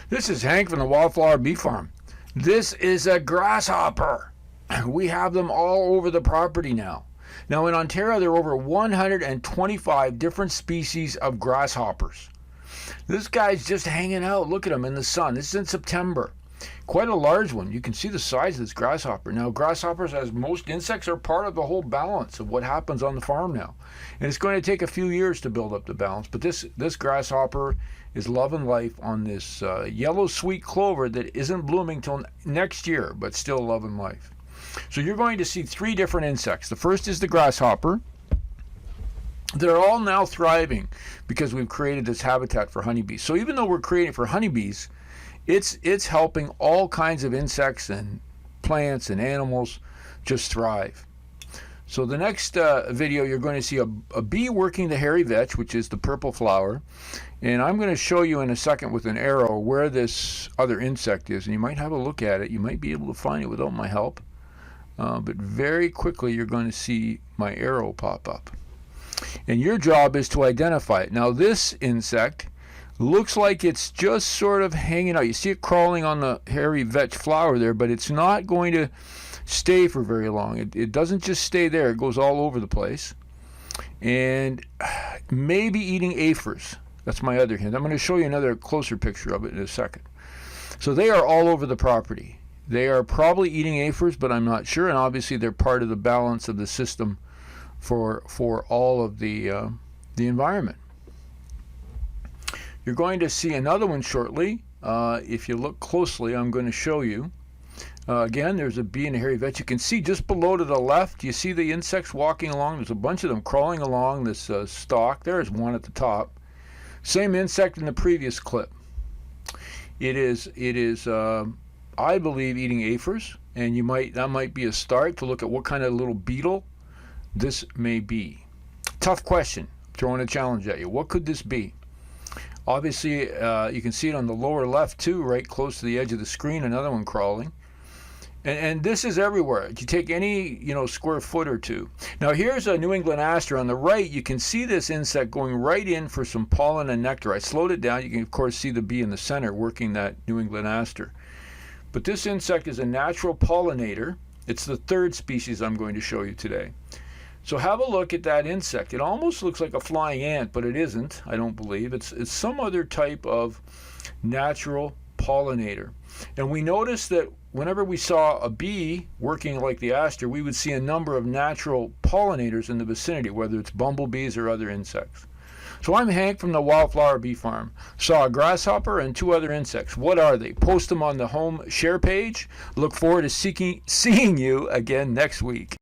This is Hank from the Wildflower Bee Farm. This is a grasshopper. We have them all over the property now. Now in Ontario, there are over 125 different species of grasshoppers. This guy's just hanging out. Look at him in the sun. This is in September. Quite a large one. You can see the size of this grasshopper. Now, grasshoppers, as most insects, are part of the whole balance of what happens on the farm now. And it's going to take a few years to build up the balance. But this grasshopper is loving life on this yellow sweet clover that isn't blooming till next year, but still loving life. So you're going to see three different insects. The first is the grasshopper. They're all now thriving because we've created this habitat for honeybees. So even though we're creating for honeybees, it's helping all kinds of insects and plants and animals just thrive. So the next video, you're going to see a bee working the hairy vetch, which is the purple flower. And I'm going to show you in a second with an arrow where this other insect is. And you might have a look at it. You might be able to find it without my help. But very quickly, you're going to see my arrow pop up. And your job is to identify it. Now this insect looks like it's just sort of hanging out. You see it crawling on the hairy vetch flower there, but it's not going to stay for very long. It doesn't just stay there. It goes all over the place. And maybe eating aphids. That's my other hint. I'm going to show you another closer picture of it in a second. So they are all over the property. They are probably eating aphids, but I'm not sure. And obviously they're part of the balance of the system for all of the environment. You're going to see another one shortly. If you look closely, I'm going to show you. Again, there's a bee in a hairy vetch. You can see just below to the left, you see the insects walking along. There's a bunch of them crawling along this stalk. There's one at the top. Same insect in the previous clip. It is I believe, eating aphids, and that might be a start to look at what kind of little beetle this may be. Tough question. Throwing a challenge at you. What could this be? Obviously, you can see it on the lower left too, right close to the edge of the screen. Another one crawling, and this is everywhere. You take any square foot or two. Now here's a New England aster on the right. You can see this insect going right in for some pollen and nectar. I slowed it down. You can of course see the bee in the center working that New England aster. But this insect is a natural pollinator. It's the third species I'm going to show you today. So have a look at that insect. It almost looks like a flying ant, but it isn't, I don't believe. It's some other type of natural pollinator. And we noticed that whenever we saw a bee working like the aster, we would see a number of natural pollinators in the vicinity, whether it's bumblebees or other insects. So I'm Hank from the Wildflower Bee Farm. Saw a grasshopper and two other insects. What are they? Post them on the home share page. Look forward to seeing you again next week.